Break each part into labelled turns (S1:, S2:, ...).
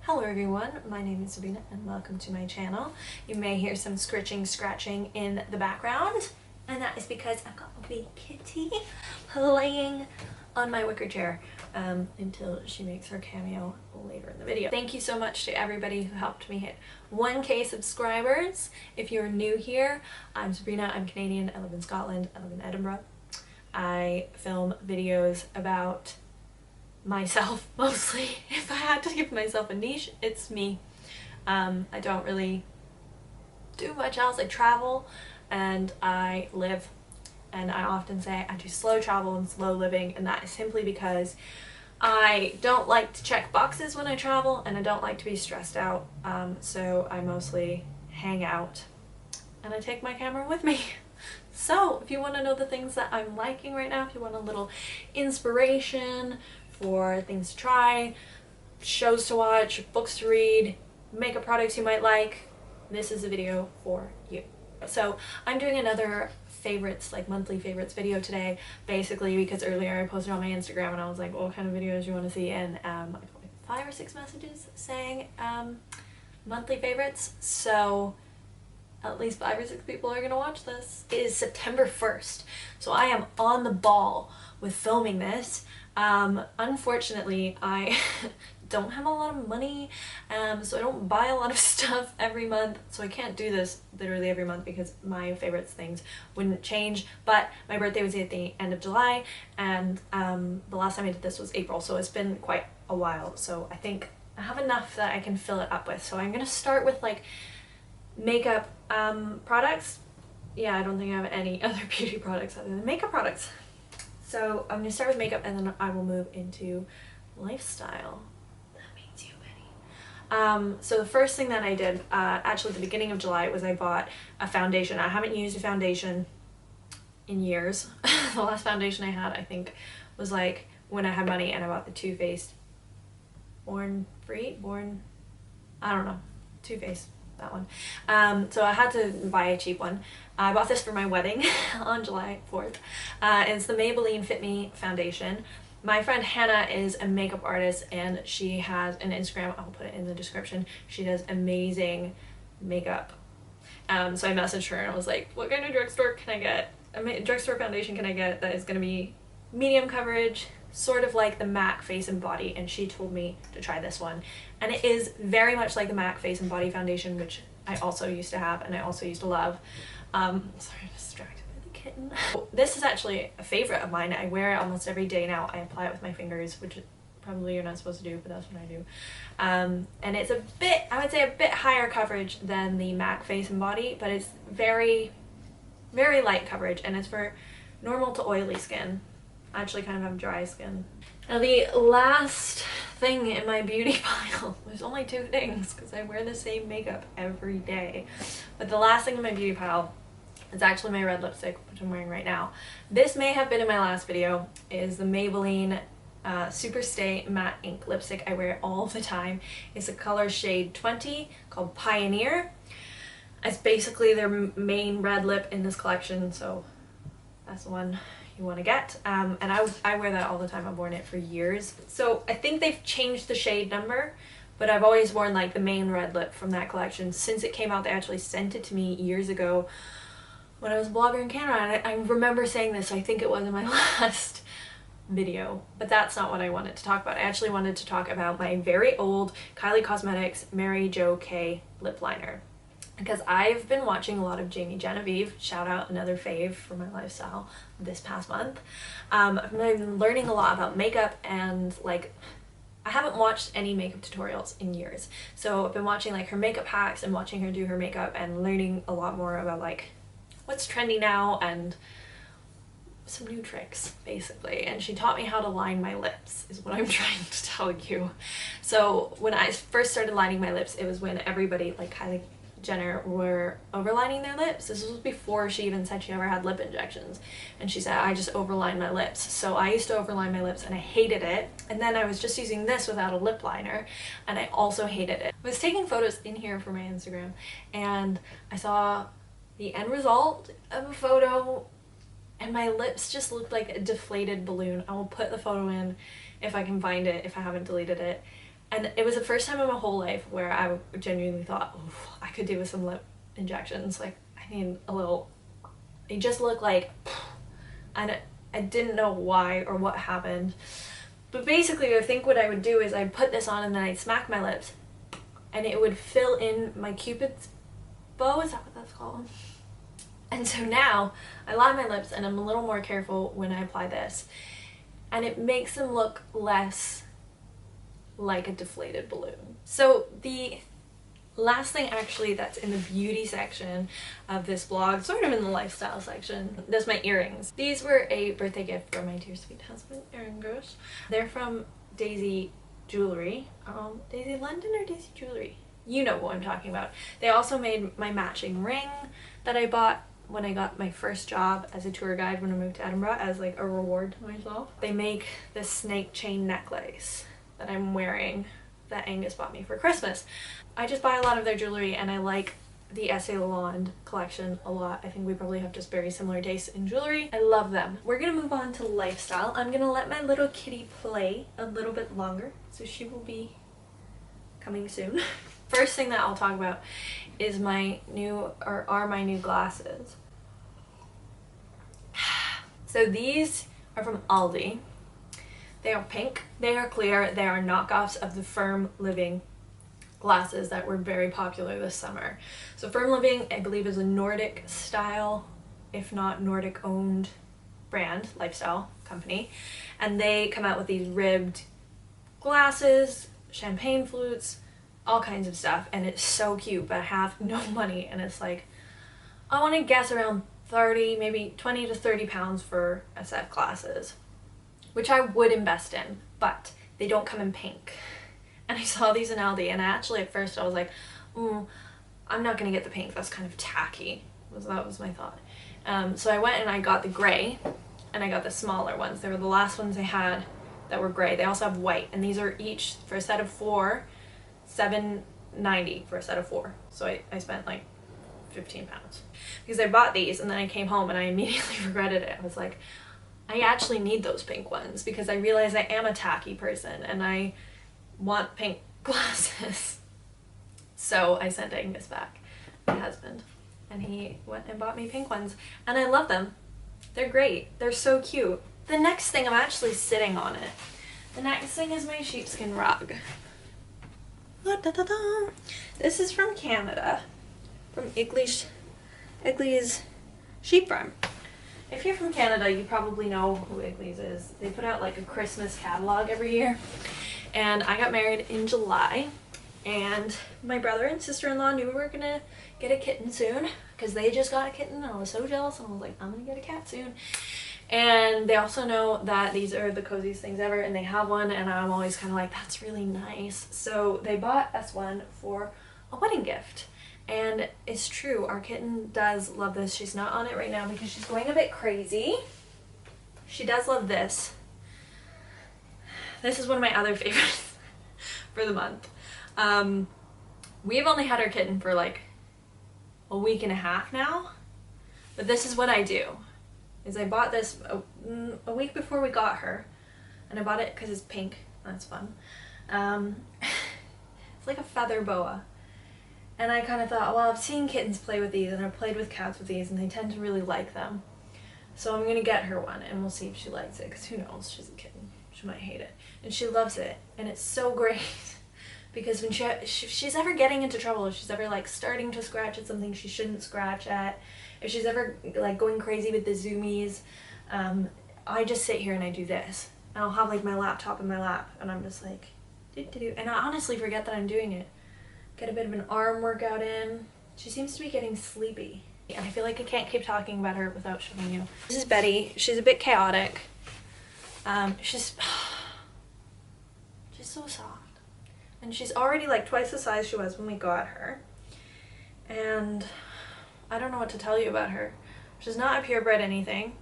S1: Hello everyone, my name is Sabrina and welcome to my channel. You may hear some scratching in the background, and that is because I've got a wee kitty playing on my wicker chair until she makes her cameo later in the video. Thank you so much to everybody who helped me hit 1K subscribers. If you're new here, I'm Sabrina, I'm Canadian, I live in Scotland, I live in Edinburgh. I film videos about myself mostly. If I had to give myself a niche, it's me. I don't really do much else. I travel and I live, and I often say I do slow travel and slow living, and that is simply because I don't like to check boxes when I travel and I don't like to be stressed out, so I mostly hang out and I take my camera with me. So if you want to know the things that I'm liking right now, if you want a little inspiration for things to try, shows to watch, books to read, makeup products you might like, this is a video for you. So I'm doing another favorites, like monthly favorites video today, basically because earlier I posted on my Instagram and I was like, what kind of videos do you want to see? And I got like 5 or 6 messages saying monthly favorites, so at least 5 or 6 people are gonna watch this. It is September 1st, so I am on the ball with filming this. Unfortunately, I don't have a lot of money, so I don't buy a lot of stuff every month, so I can't do this literally every month because my favorites things wouldn't change. But my birthday was at the end of July, and the last time I did this was April, so it's been quite a while, so I think I have enough that I can fill it up with. So I'm gonna start with like makeup products. Yeah, I don't think I have any other beauty products other than makeup products. So I'm going to start with makeup and then I will move into lifestyle. That means you, Benny. So the first thing that I did, actually at the beginning of July, was I bought a foundation. I haven't used a foundation in years. The last foundation I had, I think, was like when I had money and I bought the Too Faced Too Faced, that one. So I had to buy a cheap one. I bought this for my wedding on July 4th. It's the Maybelline Fit Me foundation. My friend Hannah is a makeup artist and she has an Instagram, I'll put it in the description. She does amazing makeup. So I messaged her and I was like, what kind of drugstore can I get? Drugstore foundation can I get that is going to be medium coverage, sort of like the MAC Face and Body, and she told me to try this one. And it is very much like the MAC Face and Body foundation, which I also used to have and I also used to love. Sorry, I'm distracted by the kitten. This is actually a favorite of mine. I wear it almost every day now. I apply it with my fingers, which probably you're not supposed to do, but that's what I do. And it's a bit, I would say a bit higher coverage than the MAC Face and Body, but it's very, very light coverage, and it's for normal to oily skin. I actually kind of have dry skin. Now the last thing in my beauty pile, there's only 2 things because I wear the same makeup every day, but the last thing in my beauty pile is actually my red lipstick, which I'm wearing right now. This may have been in my last video. It is the Maybelline Super Stay Matte Ink Lipstick. I wear it all the time. It's a color shade 20 called Pioneer. It's basically their main red lip in this collection, so that's the one you want to get. And I wear that all the time. I've worn it for years. So I think they've changed the shade number, but I've always worn like the main red lip from that collection. Since it came out, they actually sent it to me years ago when I was a blogger in Canada, and I remember saying this, I think it was in my last video, but that's not what I wanted to talk about. I actually wanted to talk about my very old Kylie Cosmetics Mary Jo K lip liner, because I've been watching a lot of Jamie Genevieve, shout out, another fave for my lifestyle this past month. I've been learning a lot about makeup, and like I haven't watched any makeup tutorials in years, so I've been watching like her makeup hacks and watching her do her makeup and learning a lot more about like what's trendy now and some new tricks basically. And she taught me how to line my lips, is what I'm trying to tell you. So when I first started lining my lips, it was when everybody like Kylie Jenner were overlining their lips. This was before she even said she ever had lip injections, and she said I just overline my lips. So I used to overline my lips and I hated it, and then I was just using this without a lip liner and I also hated it. I was taking photos in here for my Instagram and I saw the end result of a photo and my lips just looked like a deflated balloon. I will put the photo in if I can find it, if I haven't deleted it. And it was the first time in my whole life where I genuinely thought, oh, I could do with some lip injections. Like, I need a little, they just look like, and I didn't know why or what happened. But basically, I think what I would do is I'd put this on and then I'd smack my lips and it would fill in my Cupid's bow, is that what that's called? And so now I line my lips and I'm a little more careful when I apply this, and it makes them look less like a deflated balloon. So the last thing actually that's in the beauty section of this blog, sort of in the lifestyle section, that's my earrings. These were a birthday gift from my dear sweet husband, earrings. They're from Daisy Jewelry. Daisy London or Daisy Jewelry? You know what I'm talking about. They also made my matching ring that I bought when I got my first job as a tour guide when I moved to Edinburgh as like a reward to myself. They make this snake chain necklace that I'm wearing that Angus bought me for Christmas. I just buy a lot of their jewelry and I like the Estee Lauder collection a lot. I think we probably have just very similar tastes in jewelry. I love them. We're gonna move on to lifestyle. I'm gonna let my little kitty play a little bit longer, so she will be coming soon. First thing that I'll talk about is my new glasses. So these are from Aldi. They are pink, they are clear, they are knockoffs of the Firm Living glasses that were very popular this summer. So Firm Living, I believe, is a Nordic style, if not Nordic owned brand, lifestyle company, and they come out with these ribbed glasses, champagne flutes, all kinds of stuff, and it's so cute, but I have no money, and it's like, I want to guess around 30, maybe 20 to 30 pounds for a set of glasses, which I would invest in, but they don't come in pink. And I saw these in Aldi, and actually at first I was like, I'm not gonna get the pink, that's kind of tacky. That was my thought. So I went and I got the gray, and I got the smaller ones. They were the last ones I had that were gray. They also have white, and these are each, for a set of 4, $7.90 for a set of 4. So I spent like 15 pounds. Because I bought these, and then I came home and I immediately regretted it. I was like, I actually need those pink ones, because I realized I am a tacky person and I want pink glasses. So I sent Angus back, my husband, and he went and bought me pink ones, and I love them. They're great. They're so cute. The next thing, I'm actually sitting on it. The next thing is my sheepskin rug. This is from Canada, from Igley's Sheep Farm. If you're from Canada, you probably know who Igley's is. They put out like a Christmas catalog every year. And I got married in July, and my brother and sister-in-law knew we were gonna get a kitten soon, because they just got a kitten, and I was so jealous, and I was like, I'm gonna get a cat soon. And they also know that these are the coziest things ever, and they have one, and I'm always kind of like, that's really nice. So they bought us one for a wedding gift. And it's true, our kitten does love this. She's not on it right now because she's going a bit crazy. She does love this. This is one of my other favorites for the month. We've only had our kitten for like a week and a half now, but this is what I do. Is I bought this a week before we got her, and I bought it because it's pink. That's fun. It's like a feather boa. And I kind of thought, well, I've seen kittens play with these, and I've played with cats with these, and they tend to really like them. So I'm going to get her one, and we'll see if she likes it, because who knows, she's a kitten. She might hate it. And she loves it, and it's so great. Because when she's ever getting into trouble, if she's ever like starting to scratch at something she shouldn't scratch at, if she's ever like going crazy with the zoomies, I just sit here and I do this. And I'll have like my laptop in my lap, and I'm just like, do-do-do. And I honestly forget that I'm doing it. Get a bit of an arm workout in. She seems to be getting sleepy. And I feel like I can't keep talking about her without showing you. This is Betty. She's a bit chaotic. She's so soft. And she's already like twice the size she was when we got her. And I don't know what to tell you about her. She's not a purebred anything.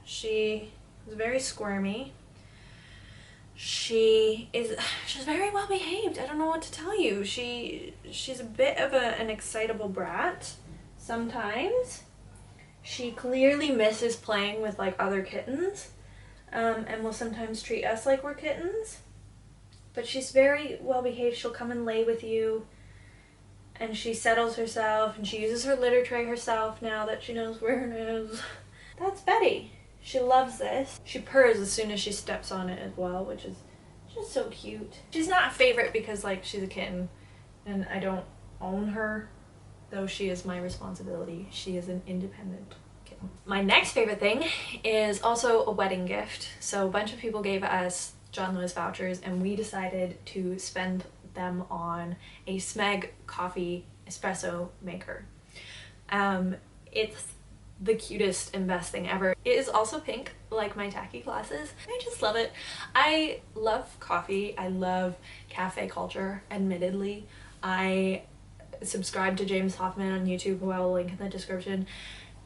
S1: She is very squirmy. She's very well behaved. I don't know what to tell you. She's a bit of an excitable brat sometimes. She clearly misses playing with like other kittens, and will sometimes treat us like we're kittens. but she's very well behaved. She'll come and lay with you, and she settles herself, and she uses her litter tray herself now that she knows where it is. That's Betty. She loves this. She purrs as soon as she steps on it as well, which is just so cute. She's not a favorite because like she's a kitten and I don't own her, though she is my responsibility. She is an independent kitten. My next favorite thing is also a wedding gift. So a bunch of people gave us John Lewis vouchers and we decided to spend them on a Smeg coffee espresso maker. It's the cutest and best thing ever. It is also pink, like my tacky glasses. I just love it. I love coffee. I love cafe culture, admittedly. I subscribe to James Hoffman on YouTube, who I will link in the description.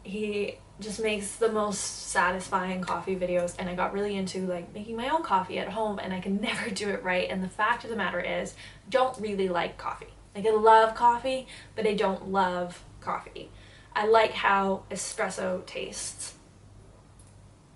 S1: He just makes the most satisfying coffee videos, and I got really into like making my own coffee at home, and I can never do it right. And the fact of the matter is, I don't really like coffee. Like, I love coffee, but I don't love coffee. I like how espresso tastes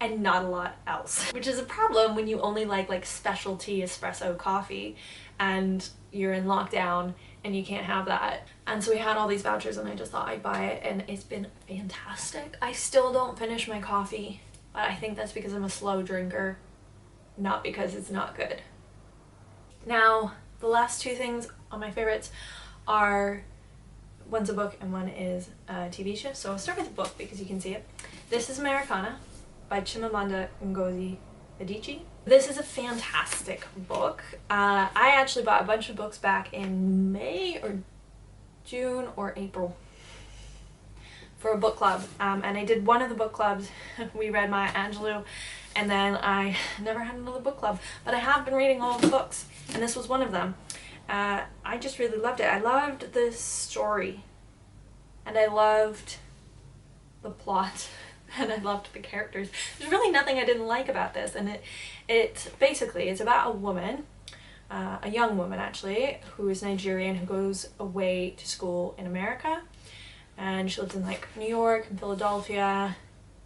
S1: and not a lot else, which is a problem when you only like specialty espresso coffee and you're in lockdown and you can't have that. And so we had all these vouchers and I just thought I'd buy it, and it's been fantastic. I still don't finish my coffee, but I think that's because I'm a slow drinker, not because it's not good. Now, the last two things on my favorites are, one's a book and one is a TV show. So I'll start with the book because you can see it. This is Americana by Chimamanda Ngozi Adichie. This is a fantastic book. I actually bought a bunch of books back in May or June or April for a book club, and I did one of the book clubs. We read Maya Angelou, and then I never had another book club, but I have been reading all the books and this was one of them. I just really loved it. I loved the story and I loved the plot and I loved the characters. There's really nothing I didn't like about this, and it basically, it's about a woman, a young woman actually, who is Nigerian, who goes away to school in America, and she lives in like New York and Philadelphia,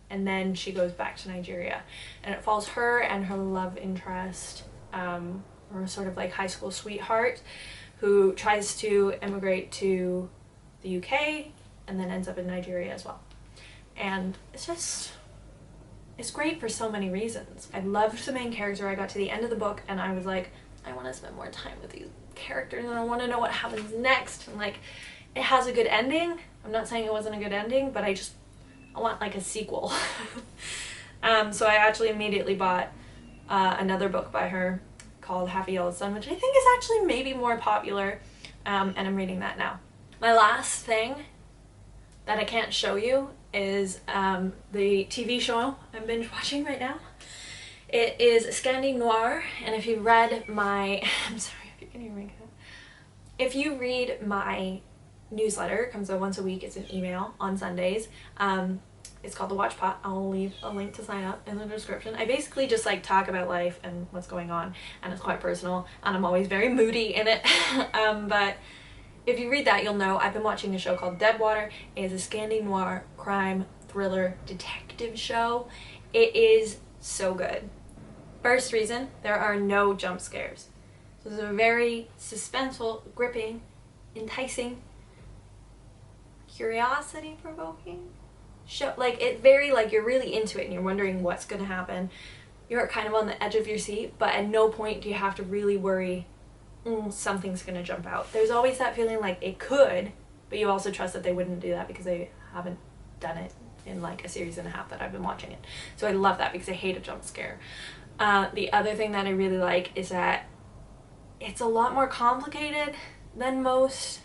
S1: and then she goes back to Nigeria, and it follows her and her love interest, or sort of like high school sweetheart, who tries to immigrate to the UK and then ends up in Nigeria as well. And it's great for so many reasons. I loved the main character. I got to the end of the book and I was like, I want to spend more time with these characters and I want to know what happens next. And like, it has a good ending. I'm not saying it wasn't a good ending, but I want like a sequel. So I actually immediately bought another book by her called Happy Yellow Sun, which I think is actually maybe more popular, and I'm reading that now. My last thing that I can't show you is the TV show I'm binge watching right now. It is Scandi Noir, and if you read my I'm sorry if you can hear me. If you read my newsletter, it comes out once a week, it's an email on Sundays. It's called The Watch Pot. I'll leave a link to sign up in the description. I basically just like talk about life and what's going on, and it's quite personal, and I'm always very moody in it. But if you read that, you'll know I've been watching a show called Deadwater. It is a Scandi Noir crime thriller detective show. It is so good. First reason, there are no jump scares. So it's a very suspenseful, gripping, enticing, curiosity-provoking show. Like, it very, like, you're really into it and you're wondering what's gonna happen. You're kind of on the edge of your seat, but at no point do you have to really worry something's gonna jump out. There's always that feeling like it could, but you also trust that they wouldn't do that because they haven't done it in like a series and a half that I've been watching it. So I love that because I hate a jump scare. The other thing that I really like is that it's a lot more complicated than most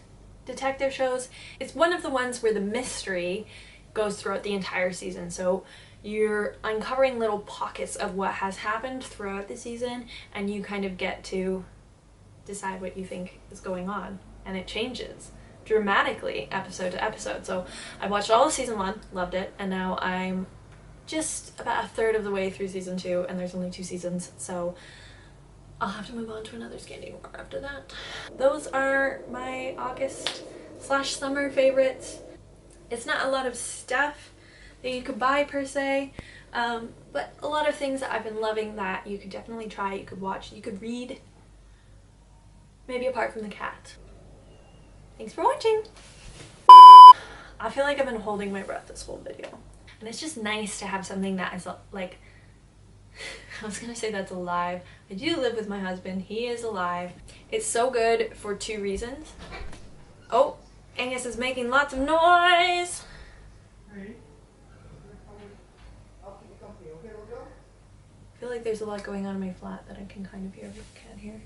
S1: detective shows. It's one of the ones where the mystery goes throughout the entire season, so you're uncovering little pockets of what has happened throughout the season and you kind of get to decide what you think is going on, and it changes dramatically episode to episode. So I watched all of season 1, loved it, and now I'm just about a third of the way through season 2, and there's only 2 seasons, so I'll have to move on to another Scandi Noir after that. Those are my August/summer favorites. It's not a lot of stuff that you could buy per se, but a lot of things that I've been loving that you could definitely try, you could watch, you could read. Maybe apart from the cat. Thanks for watching! I feel like I've been holding my breath this whole video. And it's just nice to have something that is like, I was gonna say that's alive. I do live with my husband, he is alive. It's so good for 2 reasons. Oh, Angus is making lots of noise! I feel like there's a lot going on in my flat that I can kind of hear, but can't hear.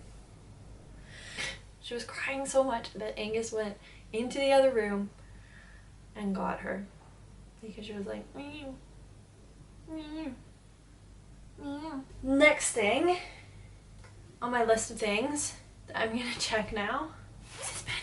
S1: She was crying so much that Angus went into the other room and got her because she was like, meow, meow, meow. Next thing on my list of things that I'm gonna check now is this bed.